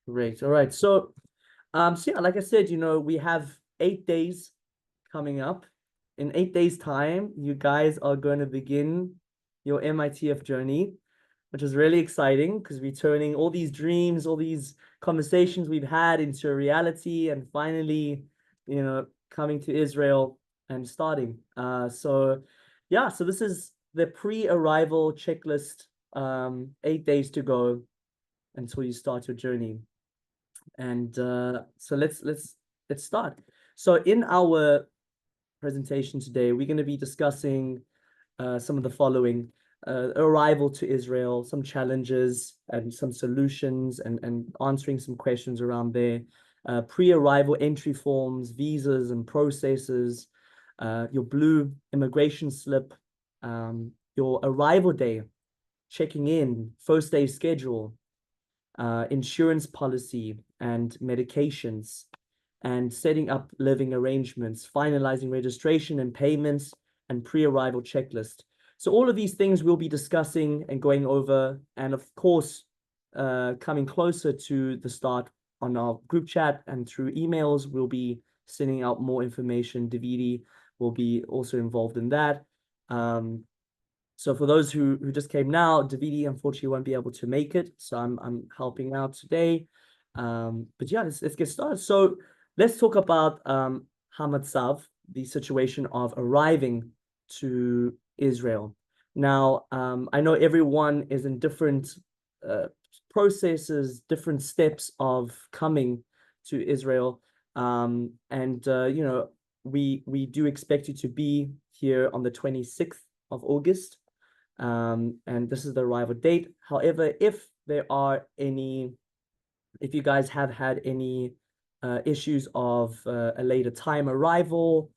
Great. All right. So yeah, like I said, we have 8 days coming up. In 8 days' time, you guys are going to begin your MITF journey, which is really exciting because we're turning all these dreams, all these conversations we've had into a reality, and finally, coming to Israel and starting. So this is the pre-arrival checklist. 8 days to go until you start your journey. And so let's start. So in our presentation today, we're going to be discussing some of the following: arrival to Israel, some challenges and some solutions, and answering some questions around there. Pre-arrival entry forms, visas and processes, your blue immigration slip, your arrival day, checking in, first day schedule, insurance policy and medications, and setting up living arrangements, finalizing registration and payments, and pre-arrival checklist. So all of these things we'll be discussing and going over, and of course, coming closer to the start on our group chat and through emails, we'll be sending out more information. Davidi will be also involved in that. So for those who just came now, Davidi unfortunately won't be able to make it, so I'm helping out today. But yeah, let's get started. So let's talk about Hamatzav, the situation of arriving to Israel. Now, I know everyone is in different processes, different steps of coming to Israel, and we do expect you to be here on the 26th of August. And this is the arrival date. However, if you guys have had any issues of a later time arrival,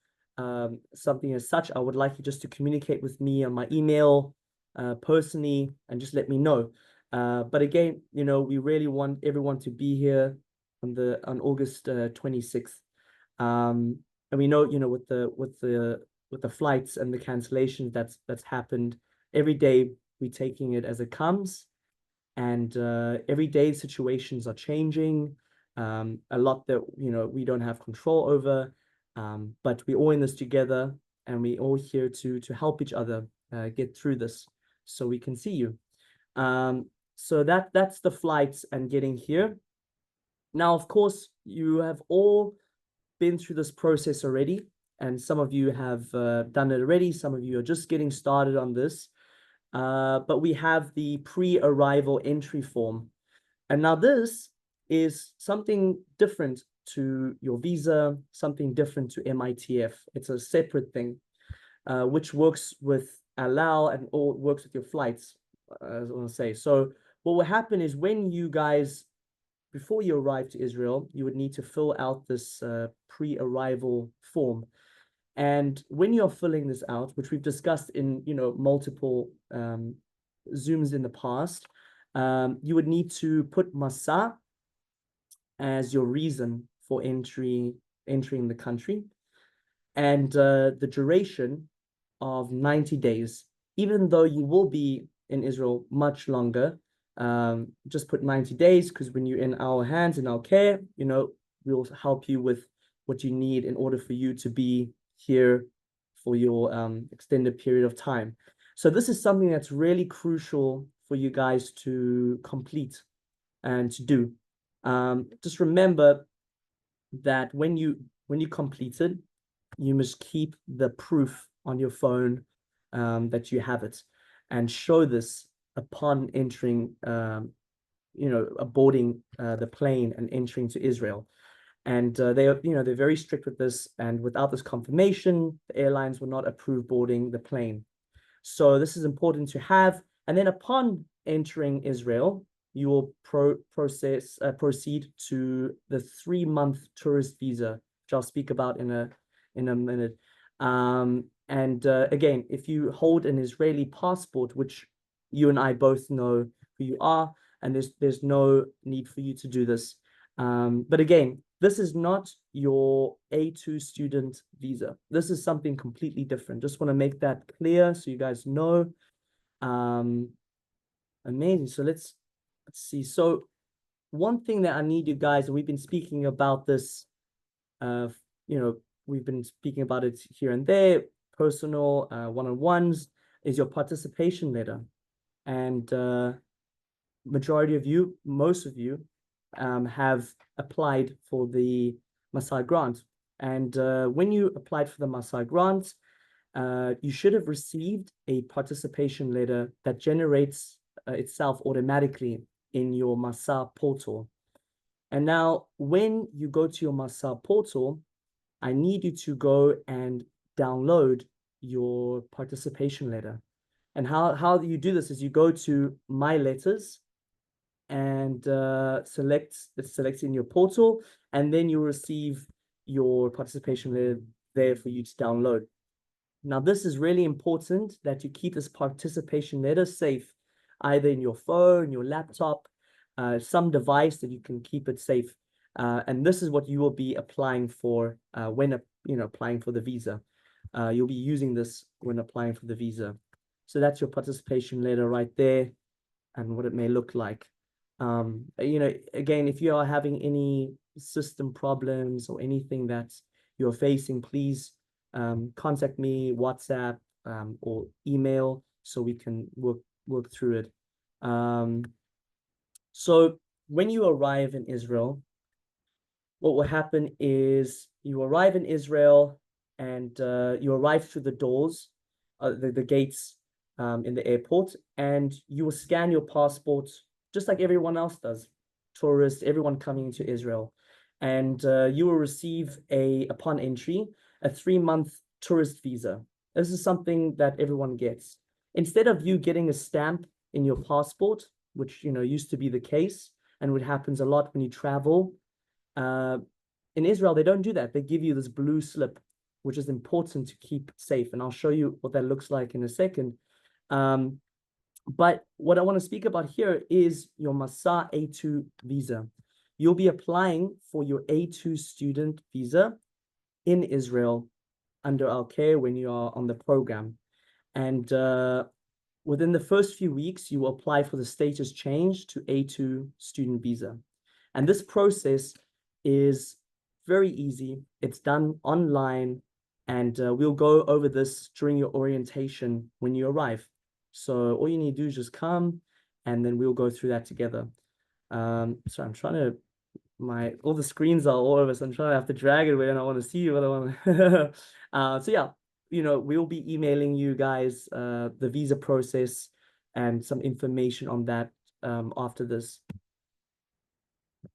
something as such, I would like you just to communicate with me on my email personally and just let me know. But again, we really want everyone to be here on August 26th. And we know, with the flights and the cancellations that's happened, every day we're taking it as it comes, and every day situations are changing, a lot that we don't have control over, but we're all in this together, and we're all here to help each other get through this so we can see you. So that's the flights and getting here. Now, of course, you have all been through this process already, and some of you have done it already. Some of you are just getting started on this. But we have the pre-arrival entry form. And now this is something different to your visa, something different to MITF. It's a separate thing, which works with Allow and or works with your flights, as I want to say. So what will happen is when you guys, before you arrive to Israel, you would need to fill out this pre-arrival form. And when you're filling this out, which we've discussed in multiple Zooms in the past, you would need to put Masa as your reason for entering the country, and the duration of 90 days. Even though you will be in Israel much longer, just put 90 days, because when you're in our hands, in our care, we'll help you with what you need in order for you to be here for your extended period of time. So this is something that's really crucial for you guys to complete and to do. Just remember that when you complete it, you must keep the proof on your phone that you have it, and show this upon entering, boarding the plane and entering to Israel. And they're very strict with this, and without this confirmation, the airlines will not approve boarding the plane. So this is important to have. And then upon entering Israel, you will proceed to the 3-month tourist visa, which I'll speak about in a minute. Again, if you hold an Israeli passport, which you and I both know who you are, and there's no need for you to do this. But again, this is not your A2 student visa. This is something completely different. Just want to make that clear so you guys know. Amazing. So let's see. So one thing that I need you guys, and we've been speaking about this, we've been speaking about it here and there, personal one-on-ones, is your participation letter. And majority of you, most of you, have applied for the Maasai grant. And when you applied for the Maasai grant, you should have received a participation letter that generates itself automatically in your Maasai portal. And now when you go to your Maasai portal, I need you to go and download your participation letter. And how you do this is you go to My Letters and select in your portal, and then you'll receive your participation letter there for you to download. Now, this is really important that you keep this participation letter safe, either in your phone, your laptop, some device that you can keep it safe. And this is what you will be applying for when applying for the visa. You'll be using this when applying for the visa. So that's your participation letter right there and what it may look like. Again, if you are having any system problems or anything that you're facing, please contact me, WhatsApp, or email so we can work through it. So when you arrive in Israel, what will happen is you arrive in Israel and you arrive through the doors, the gates in the airport, and you will scan your passport just like everyone else does, tourists, everyone coming into Israel. And you will receive upon entry, a 3-month tourist visa. This is something that everyone gets. Instead of you getting a stamp in your passport, which used to be the case, and what happens a lot when you travel, in Israel, they don't do that. They give you this blue slip, which is important to keep safe. And I'll show you what that looks like in a second. But what I want to speak about here is your Maasai A2 visa. You'll be applying for your A2 student visa in Israel under our care when you are on the program. And within the first few weeks, you will apply for the status change to A2 student visa. And this process is very easy. It's done online, and we'll go over this during your orientation when you arrive. So all you need to do is just come, and then we'll go through that together. So I'm trying to, all the screens are all over, so I'm trying to have to drag it away, and I want to see what I want to. So yeah, we'll be emailing you guys the visa process and some information on that after this.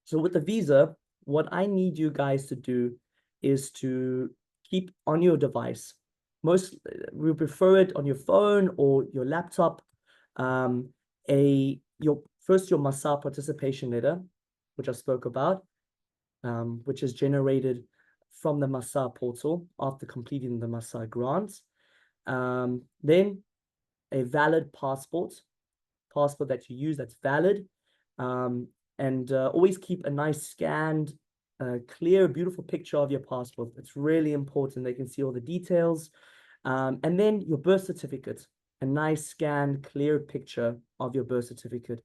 So with the visa, what I need you guys to do is to keep on your device. We prefer it on your phone or your laptop. Your Maasai participation letter, which I spoke about, which is generated from the Maasai portal after completing the Maasai grant. Then a valid passport that you use that's valid. And always keep a nice scanned, clear, beautiful picture of your passport. It's really important. They can see all the details. And then your birth certificate, a nice scanned, clear picture of your birth certificate.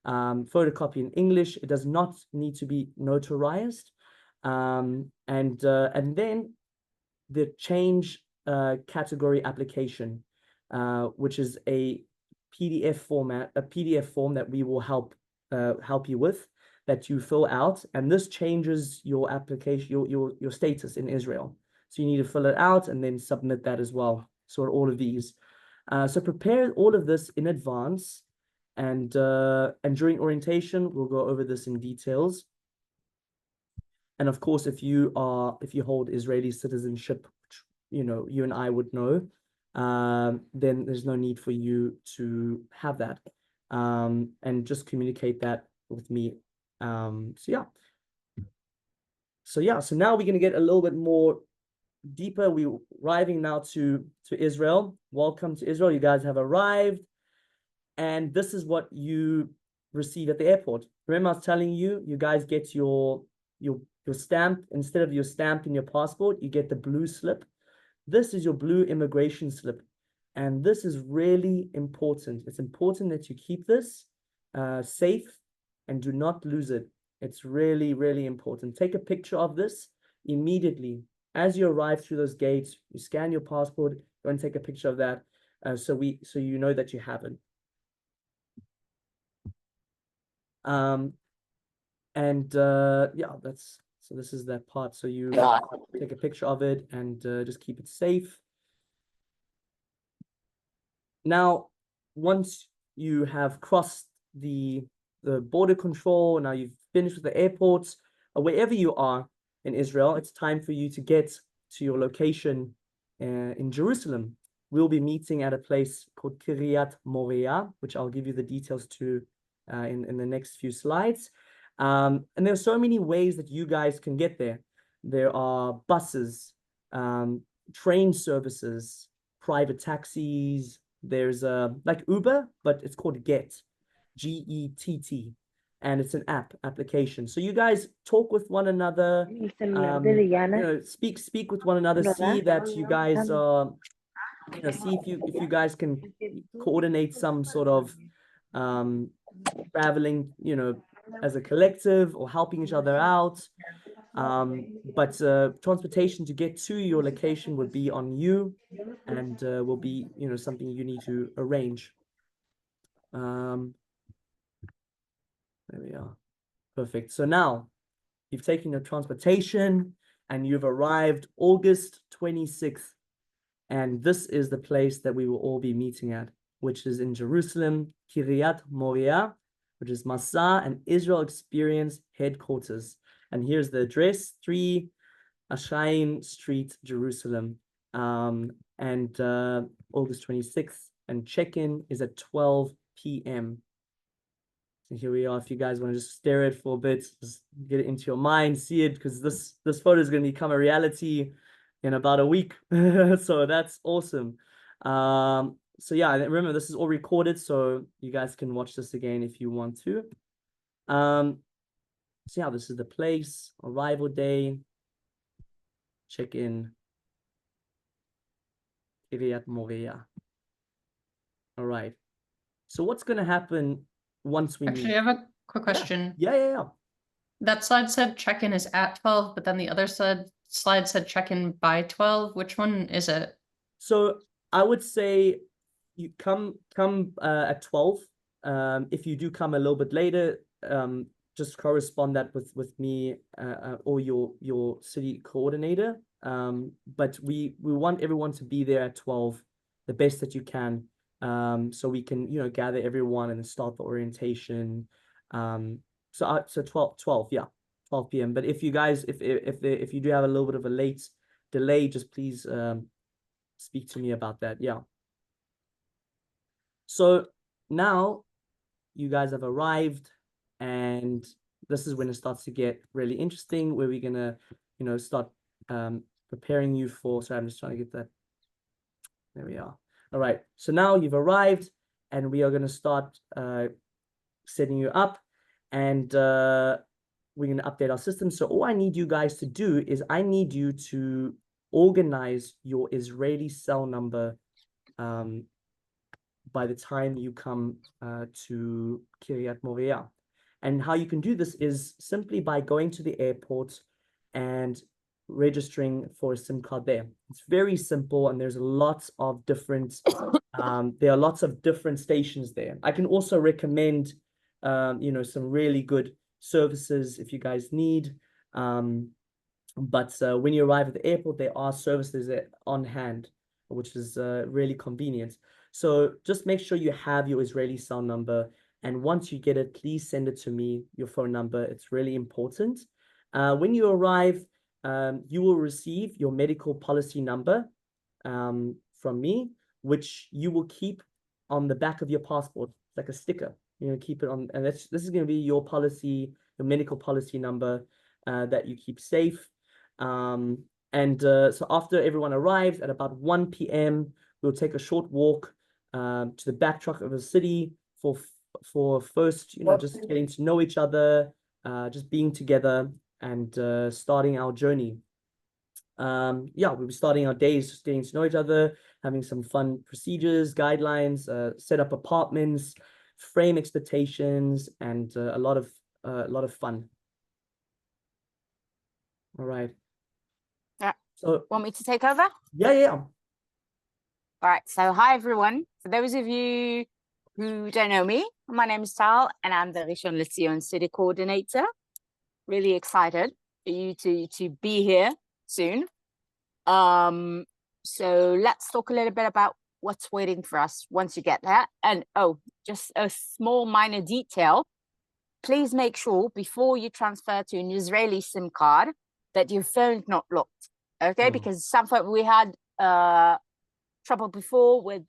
Photocopy in English. It does not need to be notarized. And then the change category application, which is a PDF form that we will help you with, that you fill out, and this changes your application, your status in Israel. So you need to fill it out and then submit that as well. So all of these. So prepare all of this in advance, and during orientation we'll go over this in details. And of course, if you hold Israeli citizenship, you and I would know, then there's no need for you to have that. And just communicate that with me. So now we're going to get a little bit more deeper. We're arriving now to Israel. Welcome to Israel. You guys have arrived, and this is what you receive at the airport. Remember, I was telling you, you guys get your stamp. Instead of your stamp in your passport, you get the blue slip. This is your blue immigration slip. And this is really important. It's important that you keep this safe and do not lose it. It's really, really important. Take a picture of this immediately. As you arrive through those gates, you scan your passport, go and take a picture of that, so you know that you have it. Yeah, so this is that part. So you take a picture of it and just keep it safe. Now, once you have crossed the border control, now you've finished with the airports, or wherever you are in Israel, it's time for you to get to your location in Jerusalem. We'll be meeting at a place called Kiryat Moriah, which I'll give you the details to in the next few slides. And there are so many ways that you guys can get there. There are buses, train services, private taxis. There's like Uber, but it's called Gett, and it's an application. So you guys talk with one another, speak with one another, see that you guys are, see if you guys can coordinate some sort of traveling, as a collective or helping each other out. But transportation to get to your location would be on you, and will be, something you need to arrange. There we are. Perfect. So now you've taken your transportation and you've arrived August 26th. And this is the place that we will all be meeting at, which is in Jerusalem, Kiryat Moriah, which is Masa and Israel Experience headquarters. And here's the address, 3 Ashaim Street, Jerusalem. And August 26th, and check-in is at 12 p.m. So here we are. If you guys want to just stare at it for a bit, just get it into your mind, see it, because this photo is going to become a reality in about a week. So that's awesome. So yeah, remember, this is all recorded, so you guys can watch this again if you want to. So yeah, this is the place, arrival day, check-in, Kiryat Moriah. All right. So what's going to happen once we Actually, meet? I have a quick question. Yeah. That slide said check-in is at 12, but then the other slide said check-in by 12. Which one is it? So I would say you come at 12. If you do come a little bit later, just correspond that with me or your city coordinator. But we want everyone to be there at 12, the best that you can, so we can, gather everyone and start the orientation. So 12, yeah, 12 p.m. But if you guys, if you do have a little bit of a late delay, just please speak to me about that. Yeah. So now you guys have arrived, and this is when it starts to get really interesting, where we're gonna, start preparing you for. Sorry, I'm just trying to get that. There we are. All right. So now you've arrived, and we are gonna start setting you up, and we're gonna update our system. So all I need you guys to do is I need you to organize your Israeli cell number by the time you come to Kiryat Moriah. And how you can do this is simply by going to the airport and registering for a SIM card there. It's very simple, and there's lots of different there are lots of different stations there. I can also recommend some really good services if you guys need. But when you arrive at the airport, there are services on hand, which is really convenient. So just make sure you have your Israeli cell number. And once you get it, please send it to me, your phone number. It's really important. When you arrive, you will receive your medical policy number from me, which you will keep on the back of your passport, like a sticker. Keep it on, and this is going to be your policy, your medical policy number that you keep safe. So after everyone arrives at about 1 p.m., we'll take a short walk to the backtrack of the city for first, just getting to know each other, just being together, and starting our journey. We'll be starting our days just getting to know each other, having some fun procedures, guidelines, set up apartments, frame expectations, and a lot of fun. All right. Yeah. So Want me to take over? yeah. All right. So hi, everyone. For those of you who don't know me, my name is Tal, and I'm the Rishon LeZion City Coordinator. Really excited for you to be here soon. So let's talk a little bit about what's waiting for us once you get there. And oh, just a small minor detail. Please make sure before you transfer to an Israeli SIM card that your phone's not locked. Okay, because sometimes we had trouble before with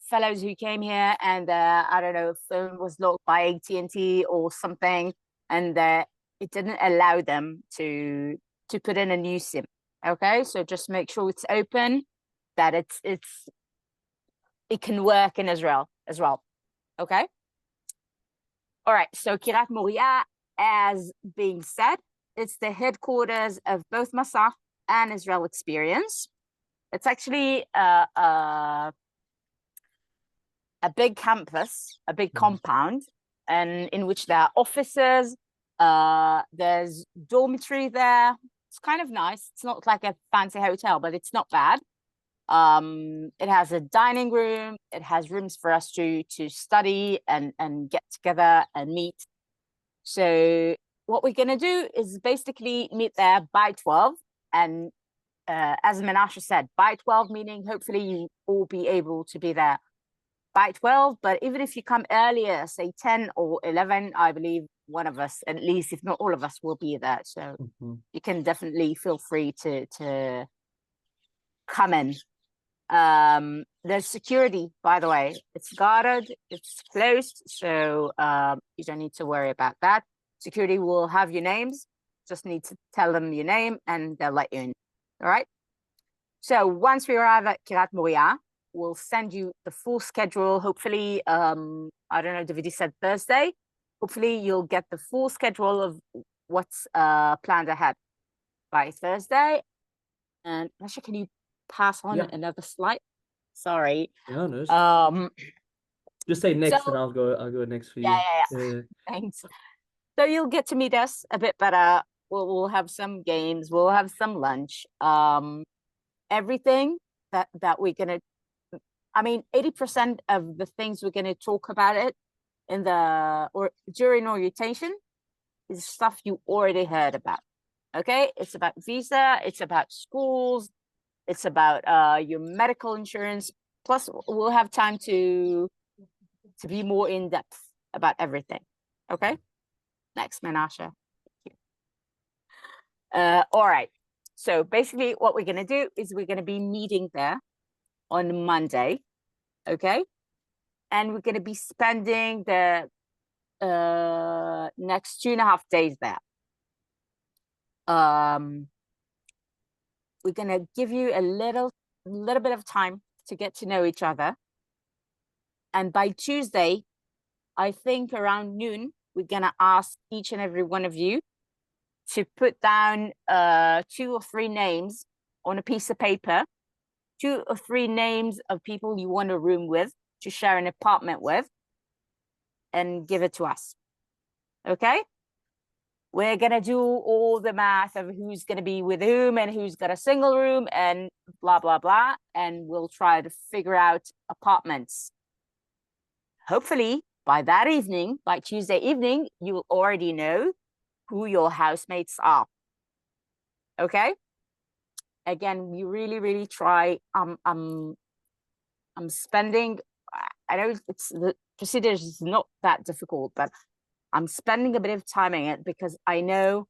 fellows who came here and I don't know, phone was locked by AT&T or something, and it didn't allow them to put in a new SIM. Okay, so just make sure it's open, that it can work in Israel as well. Okay. All right. So Kiryat Moriah, as being said, it's the headquarters of both Masaf and Israel Experience. It's actually a big campus, a big compound, and in which there are offices. There's dormitory there. It's kind of nice. It's not like a fancy hotel, but it's not bad. It has a dining room. It has rooms for us to study and get together and meet. So what we're gonna do is basically meet there by 12. And as Menashe said, by 12, meaning hopefully you all be able to be there by 12. But even if you come earlier, say 10 or 11, I believe one of us, at least, if not all of us, will be there. So you can definitely feel free to come in. There's security, by the way. It's guarded, it's closed, so you don't need to worry about that. Security will have your names. Just need to tell them your name and they'll let you in. All right. So once we arrive at Kiryat Moriah, we'll send you the full schedule. Hopefully, I don't know, Davide said Thursday. Hopefully you'll get the full schedule of what's planned ahead by Thursday. And Rasha, can you pass on another slide? Sorry. Yeah, no. Just say next, so, and I'll go next for you. Yeah. Thanks. So you'll get to meet us a bit better. We'll have some games. We'll have some lunch. Everything that we're gonna. I mean, 80% of the things we're gonna talk about it in during orientation is stuff you already heard about. Okay, it's about visa. It's about schools. It's about your medical insurance. Plus, we'll have time to be more in depth about everything. Okay. Next, Menashe. All right. So basically, what we're gonna do is we're gonna be meeting there on Monday. Okay, and we're gonna be spending the next 2.5 days there. We're gonna give you a little bit of time to get to know each other. And by Tuesday, I think around noon, we're gonna ask each and every one of you to put down 2 or 3 names on a piece of paper, 2 or 3 names of people you want a room with, to share an apartment with, and give it to us. Okay? We're gonna do all the math of who's gonna be with whom and who's got a single room and blah, blah, blah. And we'll try to figure out apartments. Hopefully by that evening, by Tuesday evening, you will already know who your housemates are. Okay? Again, we really, really try. I'm spending, I know the procedure is not that difficult, but I'm spending a bit of time on it because I know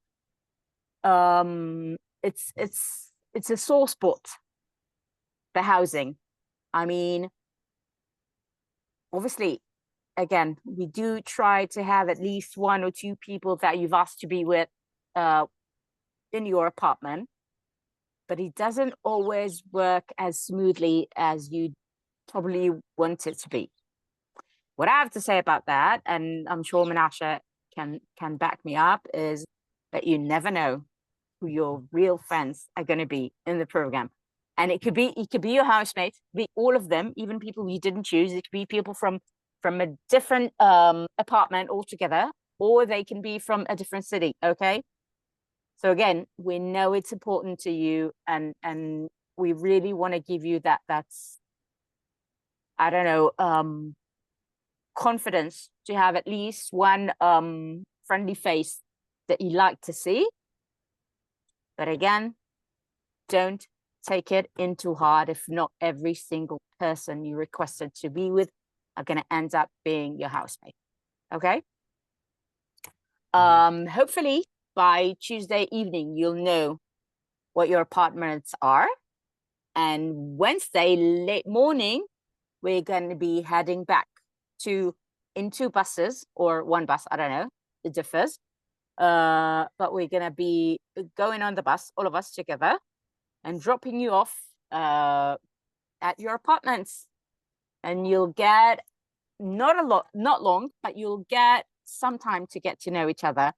it's a sore spot, the housing. I mean, obviously, again, we do try to have at least 1 or 2 people that you've asked to be with in your apartment, but it doesn't always work as smoothly as you probably want it to be. What I have to say about that, and I'm sure Menashe can back me up, is that you never know who your real friends are going to be in the program. And it could be your housemate, be all of them, even people you didn't choose. It could be people from a different apartment altogether, or they can be from a different city. Okay, So again, we know it's important to you, and we really want to give you that's, I don't know, confidence to have at least one friendly face that you like to see. But again, don't take it in too hard if not every single person you requested to be with are going to end up being your housemate. Okay. Hopefully by Tuesday evening, you'll know what your apartments are. And Wednesday late morning, we're going to be heading back in 2 buses or 1 bus. I don't know. It differs. But we're going to be going on the bus, all of us together, and dropping you off at your apartments. And you'll get not long, but you'll get some time to get to know each other,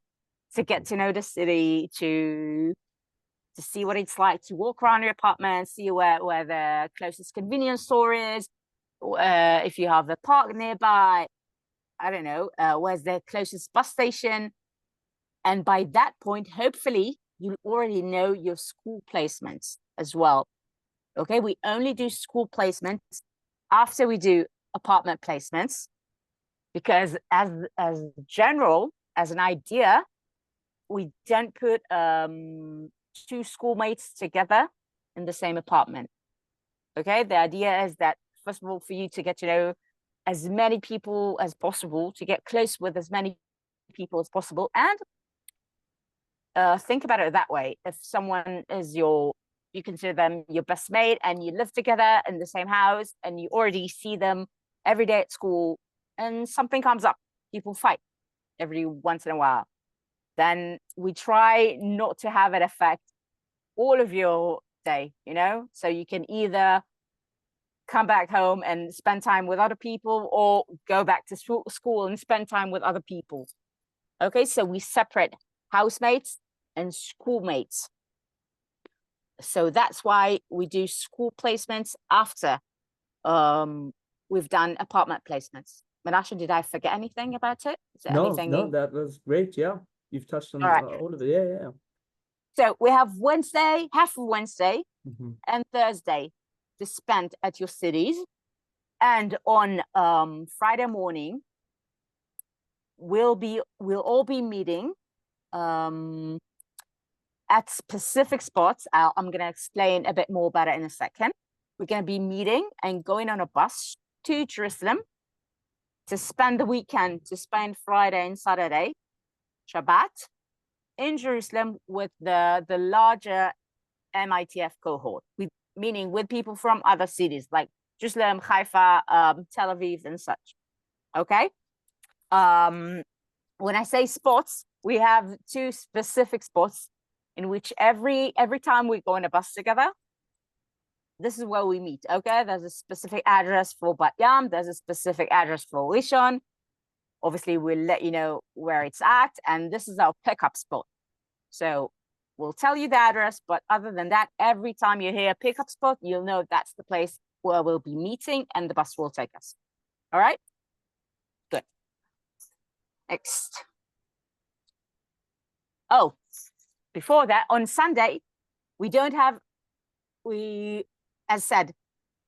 to get to know the city, to see what it's like to walk around your apartment, see where the closest convenience store is, if you have a park nearby, I don't know, where's the closest bus station. And by that point, hopefully, you already know your school placements as well. Okay, we only do school placements after we do apartment placements, because as general, as an idea, we don't put 2 schoolmates together in the same apartment. Okay, the idea is that, first of all, for you to get to know as many people as possible, to get close with as many people as possible, and think about it that way. If someone is you consider them your best mate, and you live together in the same house, and you already see them every day at school, and something comes up, people fight every once in a while, then we try not to have it affect all of your day, you know? So you can either come back home and spend time with other people, or go back to school and spend time with other people. Okay, so we separate housemates and schoolmates. So that's why we do school placements after we've done apartment placements. Menashe, did I forget anything about it? Is there anything No, that was great. Yeah, you've touched on all of it. Yeah. So we have Wednesday, half of Wednesday, Mm-hmm. and Thursday to spend at your cities. And on Friday morning, we'll all be meeting at specific spots. I'm going to explain a bit more about it in a second. We're going to be meeting and going on a bus to Jerusalem to spend the weekend, to spend Friday and Saturday, Shabbat, in Jerusalem with the larger MITF cohort, meaning with people from other cities like Jerusalem, Haifa, Tel Aviv, and such. Okay. When I say spots, we have 2 specific spots in which every time we go on a bus together, this is where we meet. Okay, there's a specific address for Bat Yam, there's a specific address for Rishon. Obviously, we'll let you know where it's at, and this is our pickup spot. So we'll tell you the address, but other than that, every time you hear pickup spot, you'll know that's the place where we'll be meeting, and the bus will take us. All right, good. Next. Oh, before that, on Sunday, as said,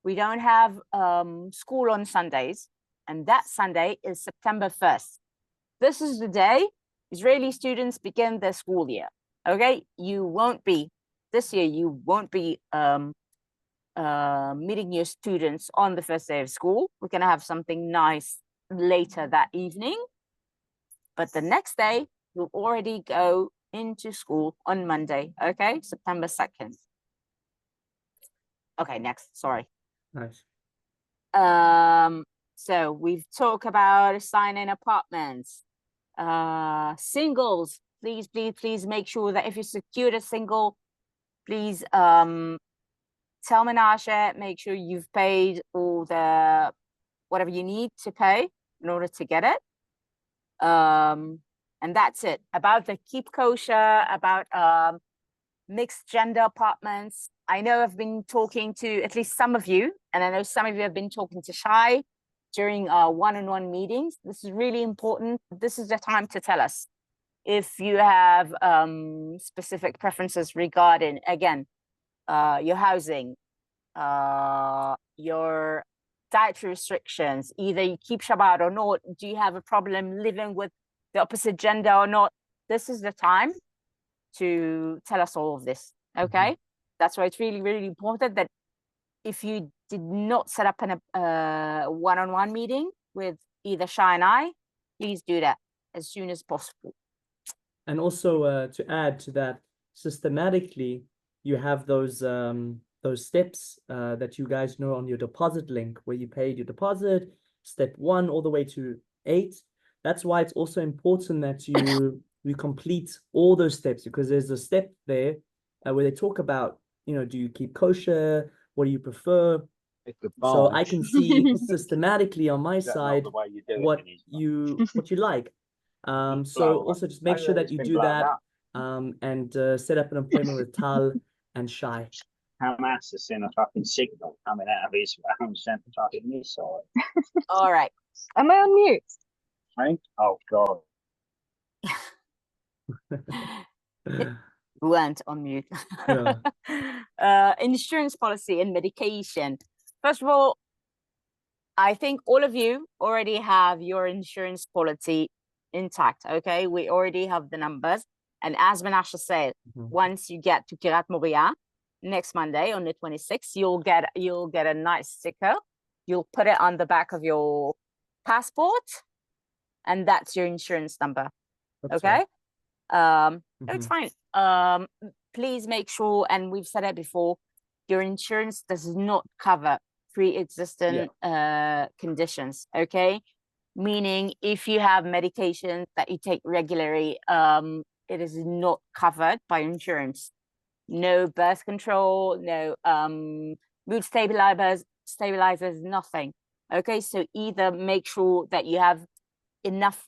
we don't have school on Sundays, and that Sunday is September 1st. This is the day Israeli students begin their school year. Okay, this year you won't be meeting your students on the first day of school. We're gonna have something nice later that evening, but the next day you'll already go into school on Monday. Okay, September 2nd. Okay, next, sorry. Nice. So we've talked about assigning apartments. Singles, please make sure that if you secured a single, please tell Menashe, make sure you've paid all the whatever you need to pay in order to get it. And that's it. About the Keep Kosher, about mixed gender apartments. I know I've been talking to at least some of you, and I know some of you have been talking to Shai during our one-on-one meetings. This is really important. This is the time to tell us. if you have specific preferences regarding, again, your housing, your dietary restrictions, either you keep Shabbat or not, do you have a problem living with the opposite gender or not, this is the time to tell us all of this, okay? That's why it's really, really important that if you did not set up a one-on-one meeting with either Shai and I, please do that as soon as possible. And also to add to that, systematically, you have those steps that you guys know on your deposit link where you paid your deposit, step 1 all the way to 8. That's why it's also important that you complete all those steps, because there's a step there where they talk about, you know, do you keep kosher? What do you prefer? So I can see systematically on my side what you like. So also just make sure that you do that and set up an appointment with Tal and Shai. Hamas has seen a fucking signal coming out of his centre fucking missile. All right. Am I on mute? Right? Oh god. Went on mute. Yeah. Insurance policy and medication. First of all, I think all of you already have your insurance policy intact. Okay, we already have the numbers. And as Menashe said, once you get to Kirat Moria next Monday on the 26th, you'll get a nice sticker. You'll put it on the back of your passport, and that's your insurance number. That's okay. right. No, it's fine. Please make sure, and we've said it before, your insurance does not cover pre-existing conditions. Okay, meaning if you have medication that you take regularly, it is not covered by insurance. No birth control, no mood stabilizers, nothing. Okay, so either make sure that you have enough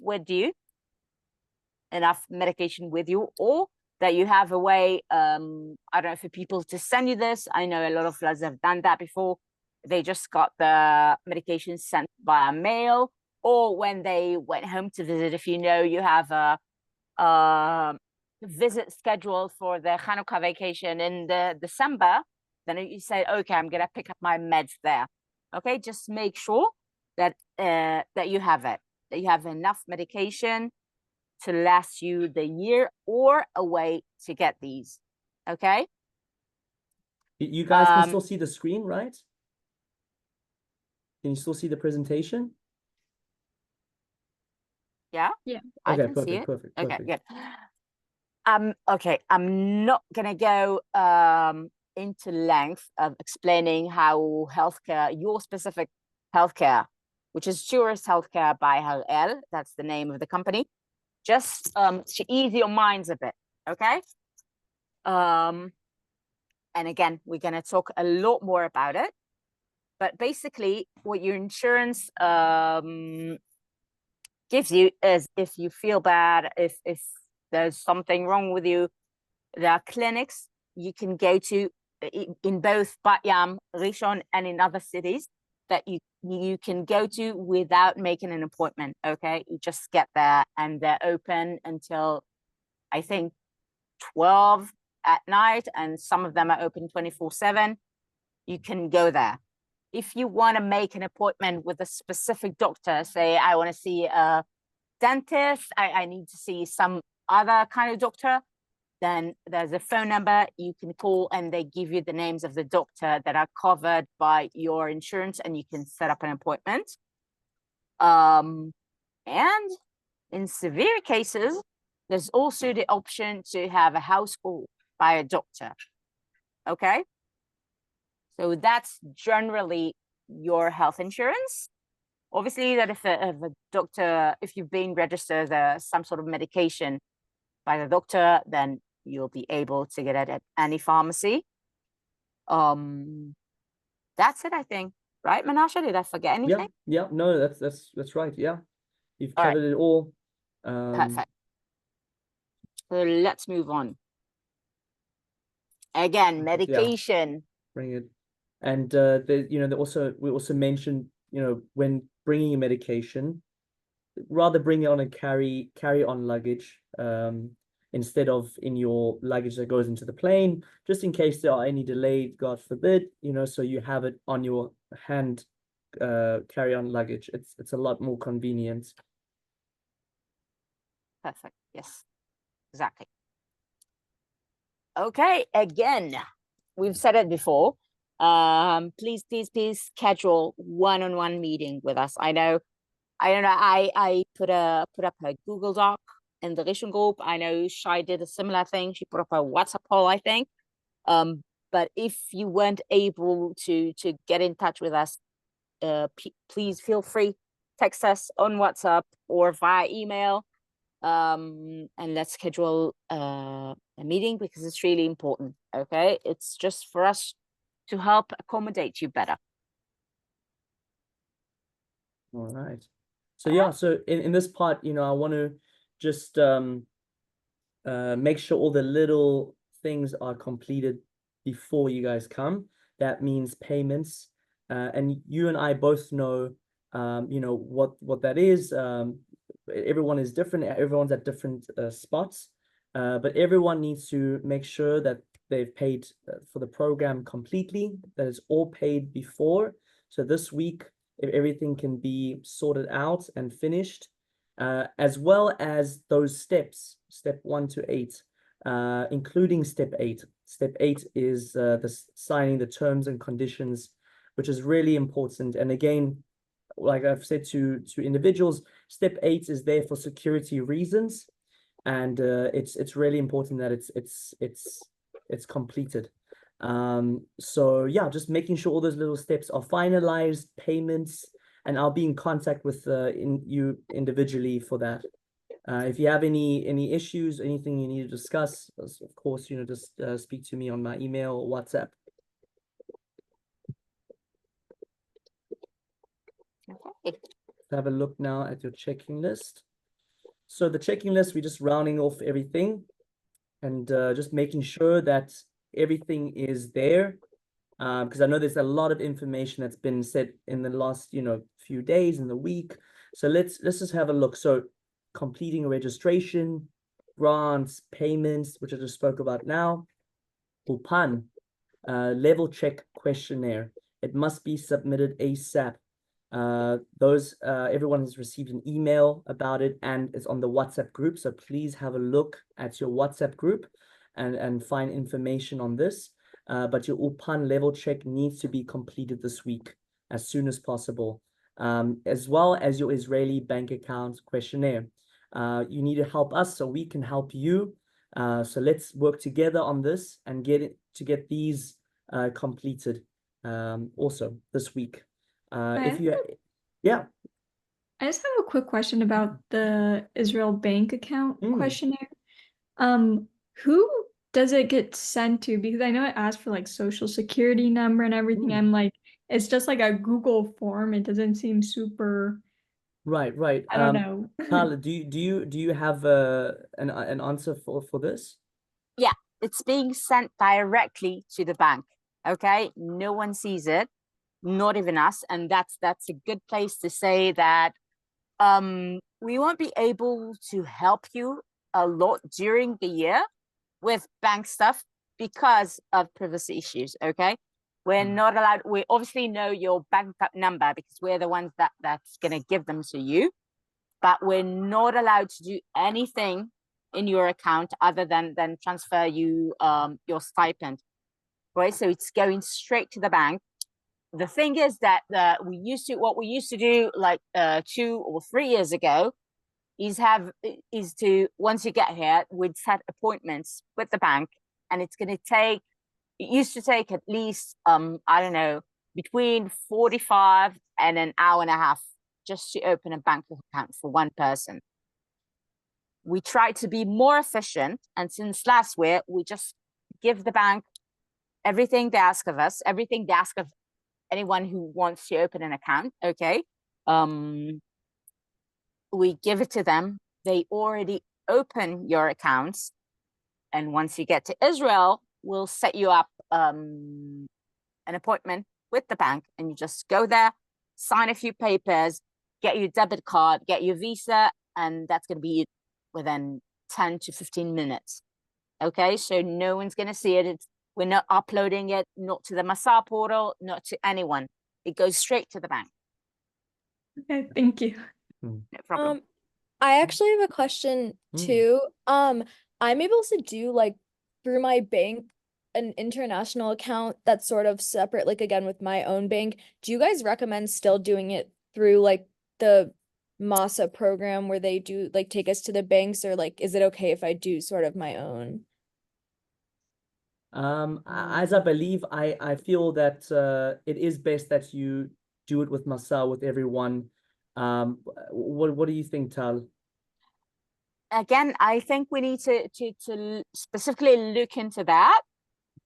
medication with you, or that you have a way, I don't know, for people to send you this. I know a lot of floods have done that before. They just got the medication sent via mail, or when they went home to visit, if you know you have a visit scheduled for the Hanukkah vacation in the December, then you say, okay, I'm gonna pick up my meds there. Okay, just make sure that that you have it, that you have enough medication to last you the year, or a way to get these. Okay. You guys can still see the screen, right? Can you still see the presentation? Yeah. Yeah. I Okay, can see it. perfect. Okay, good. Okay, I'm not gonna go into length of explaining how healthcare, your specific healthcare, which is Tourist Healthcare by Harel, that's the name of the company, just to ease your minds a bit, okay? And again, we're gonna talk a lot more about it, but basically what your insurance gives you is, if you feel bad, if there's something wrong with you, there are clinics you can go to in both Bat Yam, Rishon, and in other cities that you can go to without making an appointment. Okay, you just get there, and they're open until I think 12 at night, and some of them are open 24/7. You can go there. If you want to make an appointment with a specific doctor, say I want to see a dentist, I need to see some other kind of doctor, then there's a phone number you can call, and they give you the names of the doctor that are covered by your insurance, and you can set up an appointment. And in severe cases, there's also the option to have a house call by a doctor. Okay, so that's generally your health insurance. Obviously, that if a doctor, if you've been registered some sort of medication by the doctor, then you'll be able to get it at any pharmacy. That's it, I think. Right, Menashe? Did I forget anything? Yeah, no, that's right. Yeah, you've All right. covered it all. Perfect. So let's move on. Again, medication. Bring it. And we also mentioned, when bringing a medication, rather bring it on a carry-on luggage instead of in your luggage that goes into the plane, just in case there are any delays, God forbid, you know, so you have it on your hand carry-on luggage. It's a lot more convenient. Perfect. Yes, exactly. Okay, again, we've said it before. Please schedule one-on-one meeting with us. I don't know. I put up a Google Doc in the Rishon group. I know Shai did a similar thing. She put up a WhatsApp call, I think. But if you weren't able to get in touch with us, please feel free, text us on WhatsApp or via email. And let's schedule a meeting because it's really important. Okay, it's just for us to help accommodate you better. All right. So yeah, so in this part, you know, I want to just make sure all the little things are completed before you guys come. That means payments, and you and I both know, you know, what that is. Everyone is different. Everyone's at different spots, but everyone needs to make sure that they've paid for the program completely, that it's all paid before. So this week, if everything can be sorted out and finished, as well as those steps, step 1 to 8, including step 8. Step 8 is the signing the terms and conditions, which is really important. And again, like I've said to individuals, step 8 is there for security reasons, and it's really important that it's completed. So yeah, just making sure all those little steps are finalized, payments, and I'll be in contact with you individually for that. If you have any issues, anything you need to discuss, of course, you know, just speak to me on my email or WhatsApp. Okay. Have a look now at your checking list. So the checking list, we're just rounding off everything and just making sure that everything is there, because I know there's a lot of information that's been said in the last, you know, few days in the week. So let's just have a look. So completing registration, grants, payments, which I just spoke about now, Ulpan, level check questionnaire. It must be submitted ASAP. Everyone has received an email about it and it's on the WhatsApp group. So please have a look at your WhatsApp group and find information on this. But your Ulpan level check needs to be completed this week as soon as possible, as well as your Israeli bank account questionnaire. You need to help us so we can help you. So let's work together on this and get these completed also this week. Yeah. I just have a quick question about the Israel bank account questionnaire. Who does it get sent to? Because I know it asks for like social security number and everything. I'm like, it's just like a Google form. It doesn't seem super. Right. I don't know. Carla, do you have an answer for this? Yeah, it's being sent directly to the bank. Okay, no one sees it, not even us, and that's a good place to say that we won't be able to help you a lot during the year with bank stuff because of privacy issues. Okay, we're not allowed. We obviously know your bank number because we're the ones that's gonna give them to you, but we're not allowed to do anything in your account other than transfer you your stipend, right? So it's going straight to the bank. The thing is that what we used to do like 2 or 3 years ago is to, once you get here, we'd set appointments with the bank, and it used to take at least I don't know, between 45 and an hour and a half just to open a bank account for one person. We try to be more efficient, and since last year, we just give the bank everything they ask of us, everything they ask of anyone who wants to open an account. Okay, we give it to them. They already open your accounts, and once you get to Israel, we'll set you up an appointment with the bank, and you just go there, sign a few papers, get your debit card, get your Visa, and that's going to be it within 10 to 15 minutes. Okay, so no one's going to see it. We're not uploading it, not to the Masa portal, not to anyone. It goes straight to the bank. Okay, thank you. No problem. I actually have a question too. I'm able to do like through my bank an international account that's sort of separate, like again with my own bank. Do you guys recommend still doing it through like the MASA program where they do like take us to the banks, or like is it okay if I do sort of my own? As I believe, I feel that it is best that you do it with Masa, with everyone. What do you think, Tal? Again, I think we need to specifically look into that.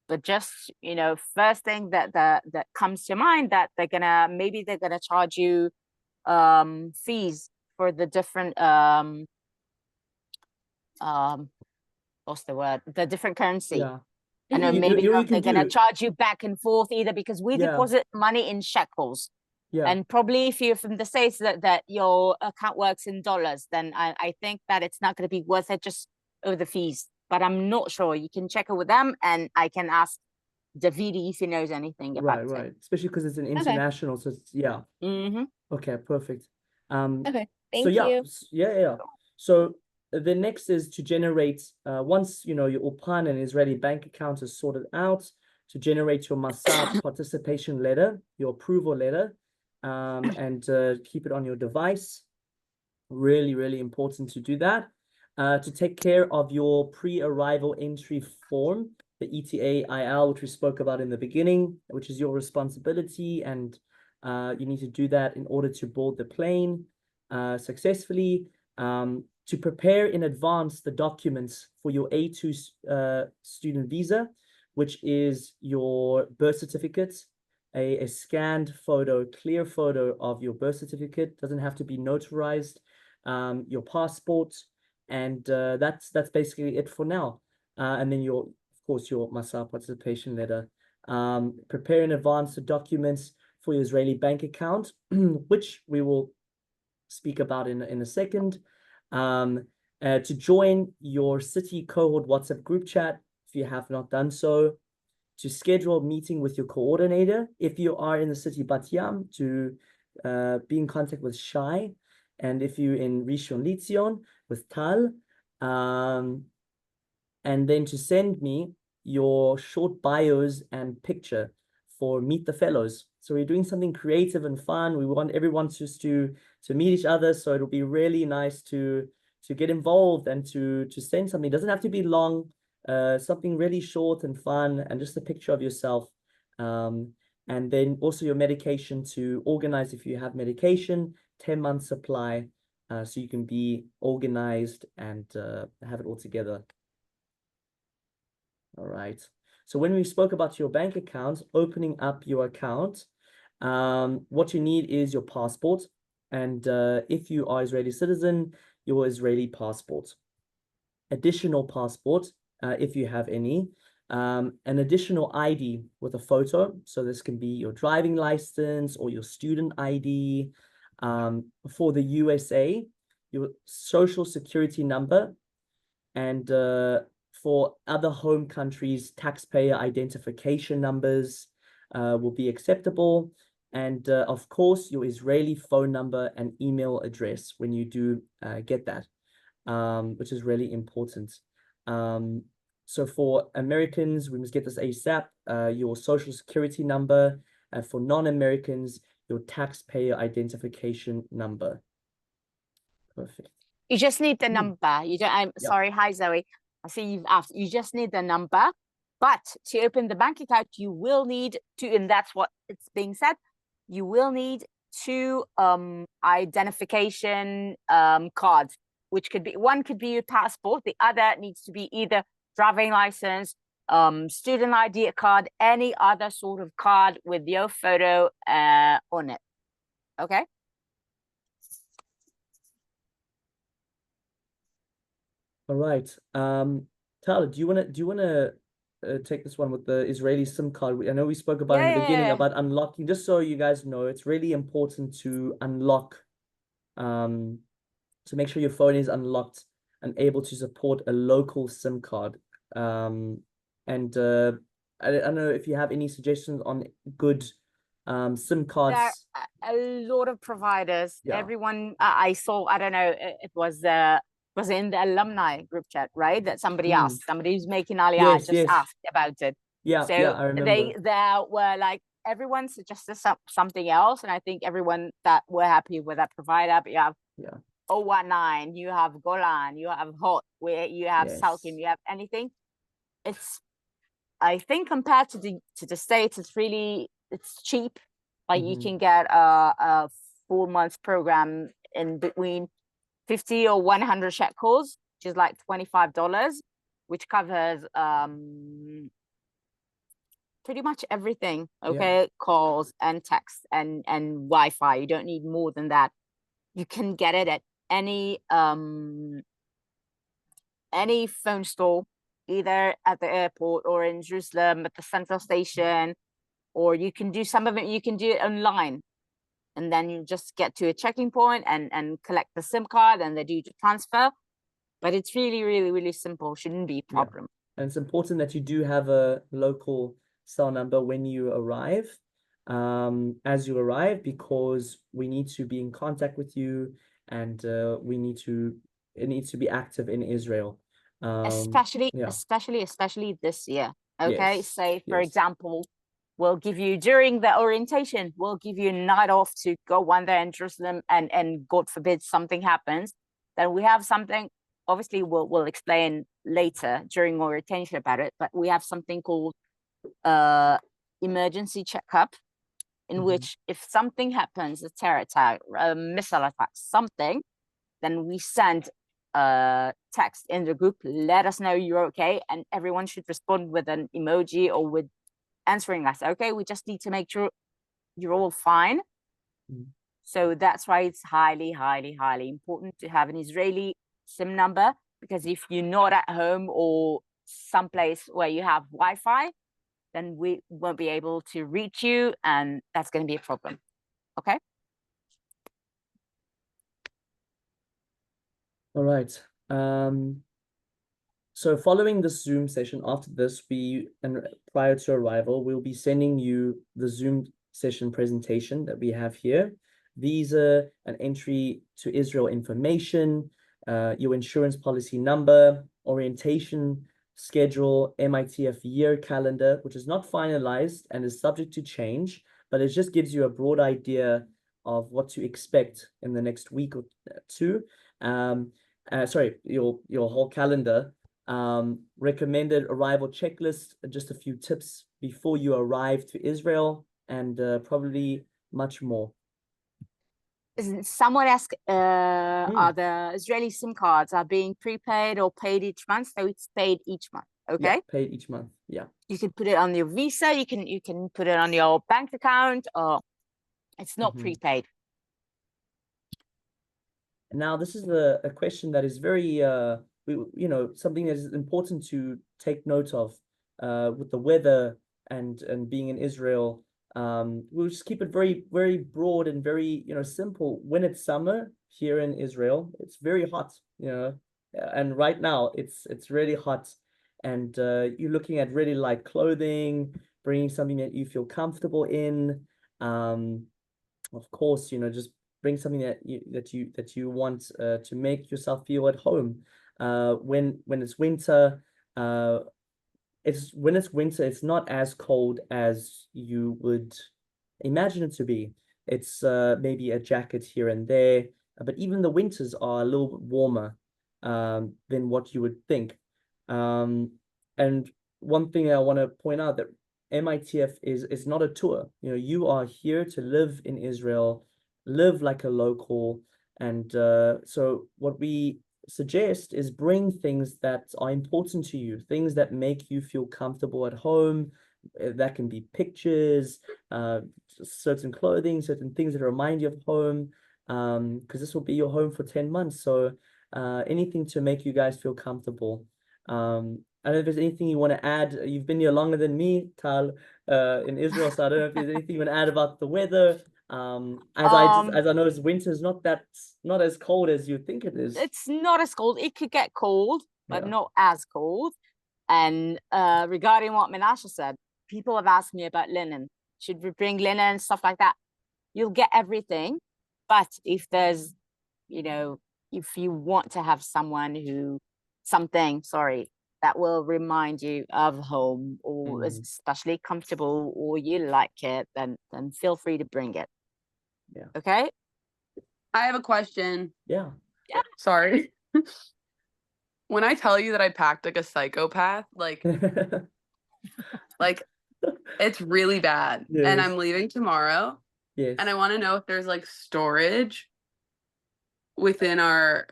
But just, you know, first thing that comes to mind, that maybe they're gonna charge you fees for the different what's the word? The different currency. Yeah. I know You maybe know what you they're can gonna do? charge you back and forth either, because we Yeah. deposit money in shekels. Yeah. And probably if you're from the States that your account works in dollars, then I think that it's not going to be worth it just over the fees. But I'm not sure. You can check it with them, and I can ask Davidi if he knows anything about Right, it. right. Especially because it's an international, so it's, yeah. Mm-hmm. Okay, perfect. Okay, So thank yeah, you. yeah. So the next is to generate, once you know your Ulpan and Israeli bank account is sorted out, to generate your Masa participation letter, your approval letter, and keep it on your device. Really, really important to do that. To take care of your pre-arrival entry form, the ETA IL, which we spoke about in the beginning, which is your responsibility, and you need to do that in order to board the plane successfully. To prepare in advance the documents for your A2 student visa, which is your birth certificate, a scanned photo, clear photo of your birth certificate, doesn't have to be notarized, your passport, and that's basically it for now. And then of course, your Masa participation letter. Prepare in advance the documents for your Israeli bank account, which we will speak about in a second. To join your city cohort WhatsApp group chat, if you have not done so. To schedule a meeting with your coordinator, if you are in the city Bat Yam, to be in contact with Shai, and if you're in Rishon LeZion, with Tal, and then to send me your short bios and picture for Meet the Fellows. So we're doing something creative and fun. We want everyone just to meet each other. So it'll be really nice to get involved and to send something. It doesn't have to be long, something really short and fun, and just a picture of yourself. And then also your medication, to organize if you have medication, 10-month supply, so you can be organized and have it all together. All right. So when we spoke about your bank account, opening up your account, what you need is your passport. And if you are Israeli citizen, your Israeli passport. Additional passport, if you have any. An additional ID with a photo. So this can be your driving license or your student ID. For the USA, your social security number. And for other home countries, taxpayer identification numbers will be acceptable. And of course, your Israeli phone number and email address when you do get that, which is really important. So for Americans, we must get this ASAP, your social security number. For non-Americans, your taxpayer identification number. Perfect. You just need the number. You don't. I'm sorry. Hi, Zoe. I see you've asked. You just need the number. But to open the bank account, you will need to, and that's what it's being said. You will need 2 identification cards, which could be, one could be your passport. The other needs to be either driving license, student ID card, any other sort of card with your photo on it. Okay. All right. Tyler, do you wanna take this one with the Israeli SIM card? I know we spoke about in the beginning about unlocking. Just so you guys know, it's really important to unlock So make sure your phone is unlocked and able to support a local SIM card. And I don't know if you have any suggestions on good SIM There cards. are a lot of providers. Yeah. Everyone I saw, I don't know, it was in the alumni group chat, right? That somebody asked, somebody who's making Aliyah Yes, just yes. asked about it. Yeah, So yeah, I remember. there were like everyone suggested something else, and I think everyone that were happy with that provider. But you have 019, you have Golan, you have Hot, where you have Salkim, you have anything. I think compared to the States, it's cheap. Like you can get a 4 months program in between 50 or 100 shekels, which is like $25, which covers pretty much everything. Okay, calls and text and Wi-Fi. You don't need more than that. You can get it at any phone store, either at the airport or in Jerusalem at the central station, or you can do some of it, you can do it online. And then you just get to a checking point and collect the SIM card, and they do the transfer. But it's really, really, really simple. Shouldn't be a problem. And it's important that you do have a local cell number when you arrive, as you arrive, because we need to be in contact with you, and it needs to be active in Israel. Especially this year. Okay, Yes, say for example, we'll give you during the orientation, we'll give you a night off to go wander in Jerusalem, and God forbid something happens, then we have something. Obviously, we'll explain later during orientation about it, but we have something called emergency checkup, in which if something happens, a terror attack, a missile attack, something, then we send a text in the group, let us know you're okay, and everyone should respond with an emoji or with answering us. Okay, we just need to make sure you're all fine. So that's why it's highly, highly, highly important to have an Israeli SIM number, because if you're not at home or someplace where you have Wi-Fi, then we won't be able to reach you, and that's going to be a problem. Okay. All right. So following this Zoom session, after this, and prior to arrival, we'll be sending you the Zoom session presentation that we have here. Visa and entry to Israel information, your insurance policy number, orientation schedule, MITF year calendar, which is not finalized and is subject to change, but it just gives you a broad idea of what to expect in the next week or two. Sorry, your whole calendar. Recommended arrival checklist, just a few tips before you arrive to Israel, and probably much more. Someone asked, are the Israeli SIM cards are being prepaid or paid each month? So it's paid each month. Okay. Yeah, paid each month. Yeah. You can put it on your Visa. You can put it on your bank account, or it's not prepaid. Now, this is a question that is very, something that is important to take note of with the weather and being in Israel. We'll just keep it very, very broad and very, simple. When it's summer here in Israel, it's very hot, and right now it's really hot, and you're looking at really light clothing, bringing something that you feel comfortable in. Of course, just bring something that you want to make yourself feel at home. When it's winter, it's not as cold as you would imagine it to be. It's maybe a jacket here and there, but even the winters are a little bit warmer than what you would think. And one thing I want to point out, that MITF is not a tour. You are here to live in Israel, live like a local, and so what we suggest is bring things that are important to you, things that make you feel comfortable at home. That can be pictures, certain clothing, certain things that remind you of home, because this will be your home for 10 months. So anything to make you guys feel comfortable. I don't know if there's anything you want to add. You've been here longer than me, Tal, in Israel, so I don't know if there's anything you want to add about the weather, As I know, winter's not as cold as you think it is. It's not as cold. It could get cold, but Yeah. not as cold. And regarding what Menashe said, people have asked me about linen. Should we bring linen, stuff like that? You'll get everything. But if there's, if you want to have something, that will remind you of home, or is especially comfortable, or you like it, then feel free to bring it. Yeah. Okay. I have a question. Yeah. Sorry. When I tell you that I packed like a psychopath, like it's really bad. Yes. And I'm leaving tomorrow. Yes. And I want to know if there's like storage within our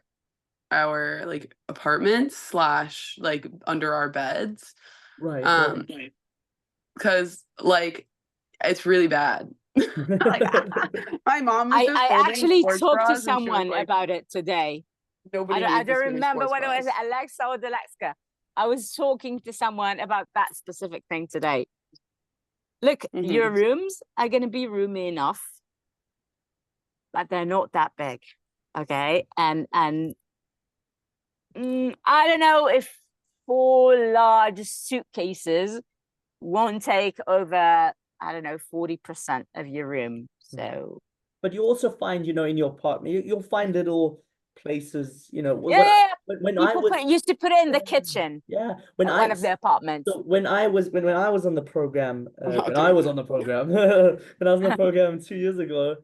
like apartments / like under our beds. Right. Because like it's really bad. Like, my mom was just I holding actually sports talked to bras and she was someone like, about it today. nobody I needs this don't many remember sports whether it was bras. Alexa or Delexa. I was talking to someone about that specific thing today. Look, your rooms are going to be roomy enough, but they're not that big. Okay. And I don't know if 4 large suitcases won't take over, 40% of your room. So, but you also find, in your apartment, you'll find little places, when people used to put it in the kitchen. Yeah, one of the apartments. So when I was on the program, when I was on the program 2 years ago,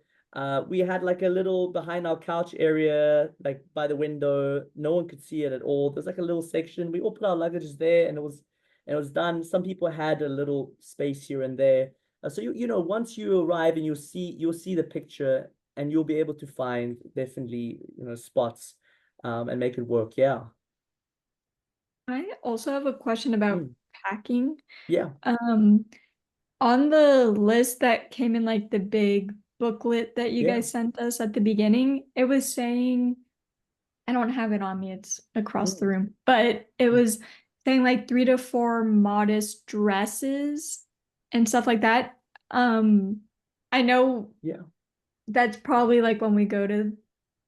we had like a little behind our couch area, like by the window. No one could see it at all. There's like a little section. We all put our luggages there, and it was done. Some people had a little space here and there. So once you arrive and you'll see the picture, and you'll be able to find definitely spots, and make it work. Yeah. I also have a question about packing. Yeah. On the list that came in like the big booklet that you guys sent us at the beginning, it was saying, I don't have it on me, it's across the room, but it was saying like 3 to 4 modest dresses and stuff like that. I know that's probably like when we go to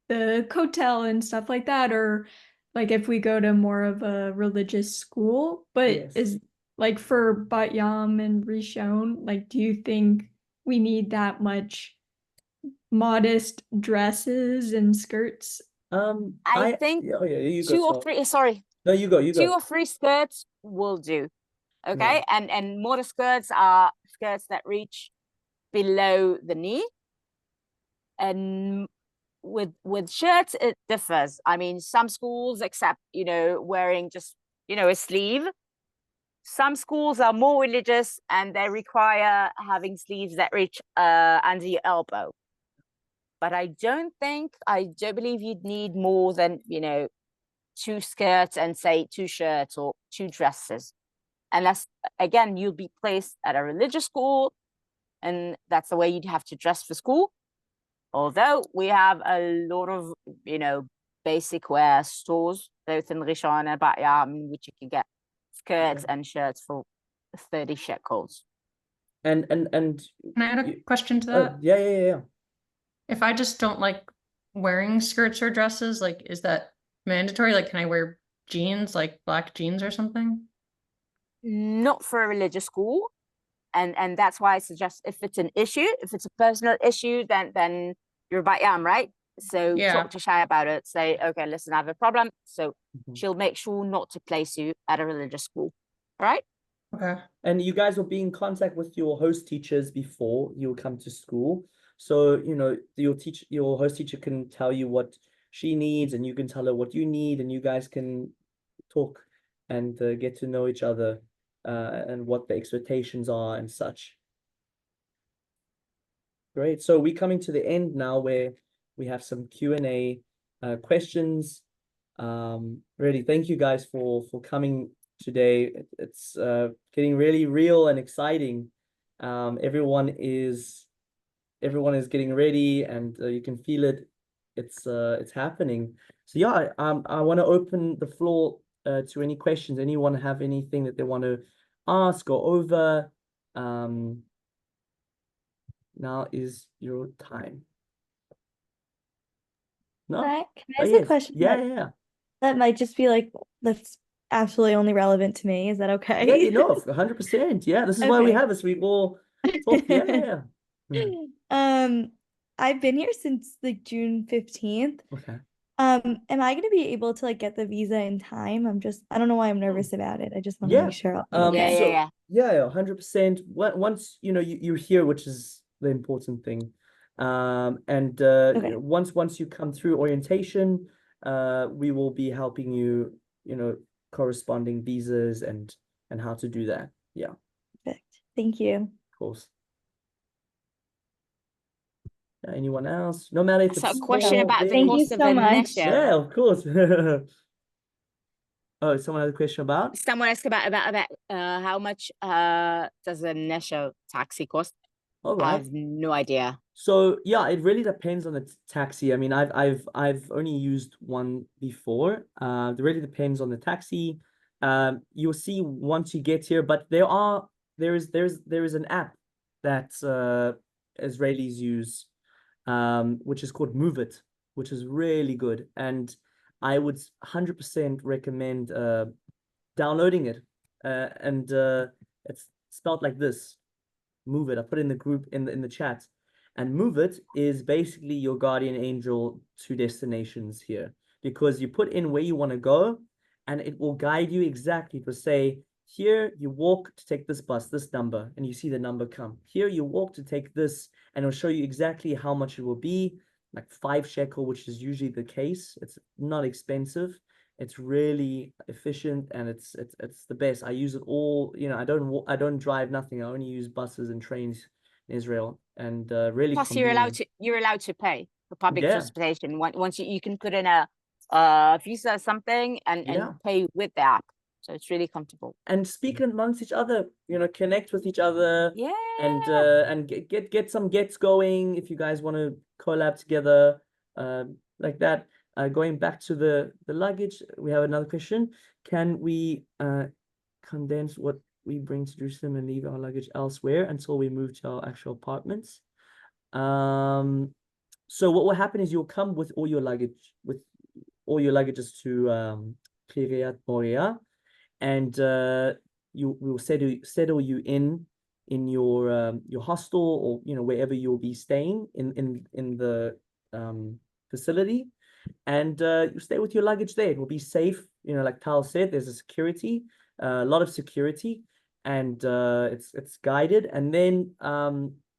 the kotel and stuff like that, or like if we go to more of a religious school, but is like for Bat Yam and Rishon, like do you think we need that much modest dresses and skirts? I think you 2 or 3, sorry. No, you go. 2 or 3 skirts will do. Okay. And modest skirts are skirts that reach below the knee. And with shirts, it differs. I mean, some schools accept, wearing just, a sleeve. Some schools are more religious and they require having sleeves that reach under your elbow. But I don't believe you'd need more than, 2 skirts and say 2 shirts or 2 dresses. Unless, again, you'll be placed at a religious school and that's the way you'd have to dress for school. Although we have a lot of, basic wear stores, both in Rishon and Bat Yam, in which you can get skirts and shirts for 30 shekels. And Can I add a question to that? Yeah. If I just don't like wearing skirts or dresses, like, is that mandatory? Like, can I wear jeans, like black jeans or something? Not for a religious school. And that's why I suggest if it's an issue, if it's a personal issue, then you're Bat Yam, right? So talk to Shai about it. Say, okay, listen, I have a problem. So she'll make sure not to place you at a religious school. All right? Okay. And you guys will be in contact with your host teachers before you come to school. So, your host teacher can tell you what she needs and you can tell her what you need, and you guys can talk and get to know each other. And what the expectations are and such. Great. So we're coming to the end now where we have some Q&A questions. Really, thank you guys for coming today. It's getting really real and exciting. Everyone is getting ready, and you can feel it. It's happening. So yeah, I want to open the floor to any questions. Anyone have anything that they want to ask or over? now is your time. No? Can I Oh, ask a yes. question Yeah, yeah. that might just be like, that's absolutely only relevant to me? Is that Yeah, okay? you know, 100%. Yeah, this is why we Okay. have this. We all talk. Yeah. I've been here since like June 15th. Okay. Am I gonna be able to like get the visa in time? I don't know why I'm nervous about it. I just want to Yeah. make sure I'll be Yeah, okay. yeah, Yeah, 100%. Once you're here, which is the important thing. And Okay. once you come through orientation, we will be helping you, corresponding visas and how to do that. Yeah, of Perfect. Thank you. course. Anyone else? No matter if So a it's question small, about the big. Thank you cost of so a much. nesho. Yeah, of course. Oh, someone has a question about? Someone asked about how much does a nesho taxi cost? All I right. have no idea. So yeah, it really depends on the taxi. I mean, I've only used one before. It really depends on the taxi. You'll see once you get here, but there is an app that Israelis use, which is called Move It, which is really good, and I would 100% recommend downloading it. And it's spelled like this. Move It. I put in the group in the chat. And Move It is basically your guardian angel to destinations here, because you put in where you want to go and it will guide you exactly. It will say, here you walk to take this bus, this number, and you see the number come. Here you walk to take this, and it'll show you exactly how much it will be, like 5 shekel, which is usually the case. It's not expensive. It's really efficient, and it's the best. I use it all. I don't drive nothing. I only use buses and trains in Israel, and really Plus, convenient. you're allowed to pay for public Yeah. transportation. Once you can put in a visa or something and Yeah. pay with the app, so it's really comfortable. And speak amongst each other, connect with each other, Yeah. and get some gets going if you guys want to collab together, like that. Going back to the luggage, we have another question. Can we condense what we bring to Jerusalem and leave our luggage elsewhere until we move to our actual apartments? So what will happen is you'll come with all your luggages to Kiryat Moria, and we will settle you in your hostel, or wherever you'll be staying in the facility, and you stay with your luggage there. It will be safe. Like Tal said, there's a lot of security, and it's guided. And then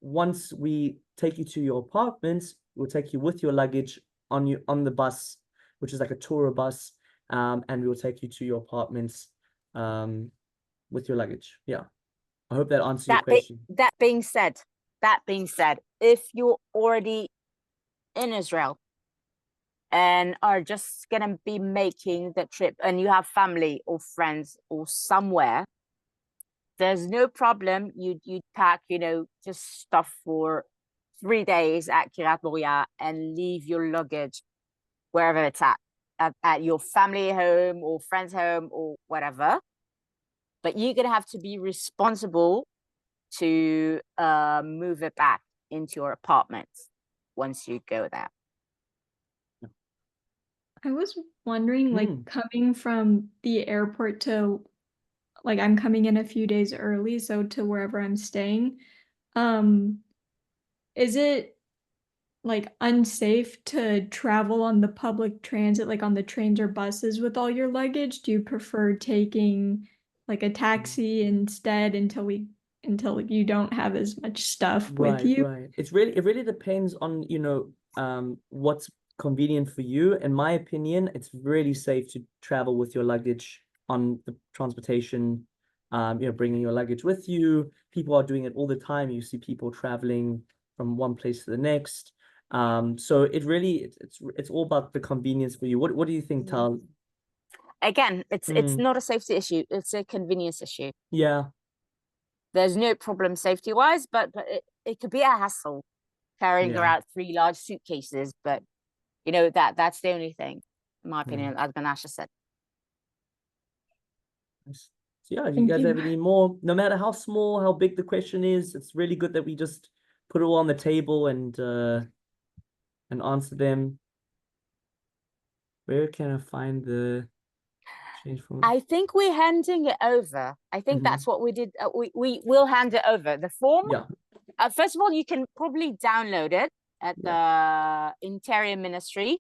once we take you to your apartments, we'll take you with your luggage on the bus, which is like a tour bus, and we will take you to your apartments with your luggage. Yeah, I hope that answers your question. That being said, if you're already in Israel and are just gonna be making the trip, and you have family or friends or somewhere, there's no problem. You pack, just stuff for 3 days at Kiryat Moria and leave your luggage wherever it's at your family home or friend's home or whatever. But you're gonna have to be responsible to move it back into your apartment once you go there. I was wondering, like, coming from the airport to, like, I'm coming in a few days early, so to wherever I'm staying, is it like unsafe to travel on the public transit, like on the trains or buses with all your luggage? Do you prefer taking like a taxi instead until you don't have as much stuff with you? Right. It really depends on, what's convenient for you. In my opinion, it's really safe to travel with your luggage on the transportation, bringing your luggage with you. People are doing it all the time. You see people traveling from one place to the next. So it really, it's all about the convenience for you. What do you think, Tal? Again, it's not a safety issue, it's a convenience issue. Yeah. There's no problem safety wise, but it could be a hassle carrying around 3 large suitcases, but that's the only thing, in my opinion, as Banasha said. So yeah, if you guys have any more, no matter how small, how big the question is, it's really good that we just put it all on the table and answer them. Where can I find the change form? I think we're handing it over. I think that's what we did. We will hand it over. The form. Yeah. First of all, you can probably download it at the Interior Ministry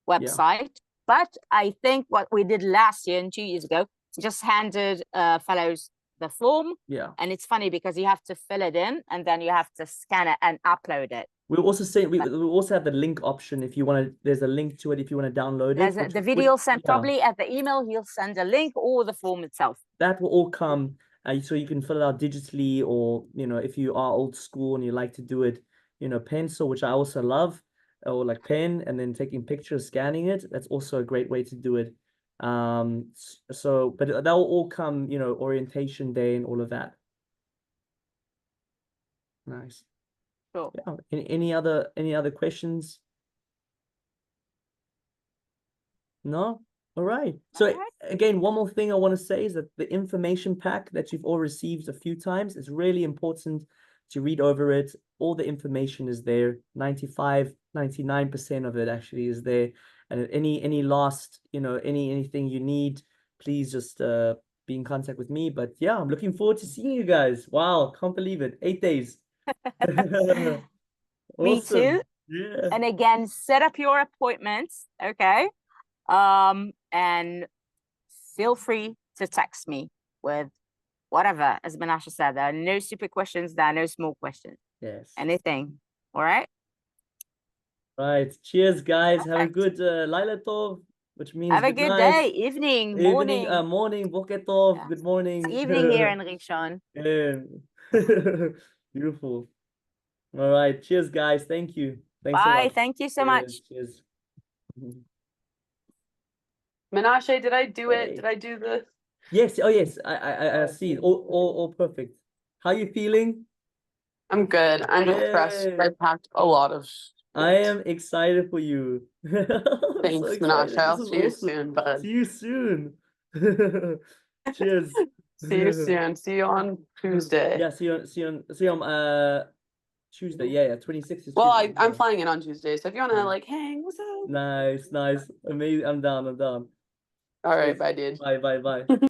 website. But I think what we did last year and 2 years ago, just handed fellows the form. Yeah. And it's funny because you have to fill it in and then you have to scan it and upload it. We'll also say we also have the link option if you want to. There's a link to it if you want to download it. The video sent probably at the email. He'll send a link or the form itself. That will all come, so you can fill it out digitally, or if you are old school and you like to do it, pencil, which I also love, or like pen, and then taking pictures, scanning it. That's also a great way to do it. But that will all come, orientation day and all of that. Nice. Sure. Yeah. Any other questions? No? All right. So again, one more thing I want to say is that the information pack that you've all received a few times is really important to read over it. All the information is there. 99% of it actually is there. And any last, anything you need, please just be in contact with me. But yeah, I'm looking forward to seeing you guys. Wow, can't believe it. 8 days. Me Awesome. too. Yeah. And again, set up your appointments, okay? And feel free to text me with whatever. As Menashe said, there are no stupid questions, there are no small questions. Yes. Anything. All right? Right. Cheers, guys. Have a Perfect. good Laila Tov, which means Have a good day, night. evening, morning. Morning, Boker Tov. Yeah. Good morning. It's evening here in Rishon. Yeah. Beautiful. All right. Cheers, guys. Thank you. Thanks so Bye. much. Thank you so much. Cheers. Menashe, did I do it? Hey. Did I do the? Yes. Oh, yes. I see. All perfect. How you feeling? I'm good. I'm impressed. Yay. I packed a lot of I shit. am excited for you. I'm Thanks, so Menashe. excited. I'll This is see you awesome. soon, bud. See you soon. Cheers. See you soon. See you on Tuesday. Yeah, see you on Tuesday. Yeah, 26th is Well, Tuesday. I'm Yeah. flying in on Tuesday, so if you wanna Yeah. like hang, what's up? Nice. Amazing. I'm down. All right, Cheers. bye, dude. Bye.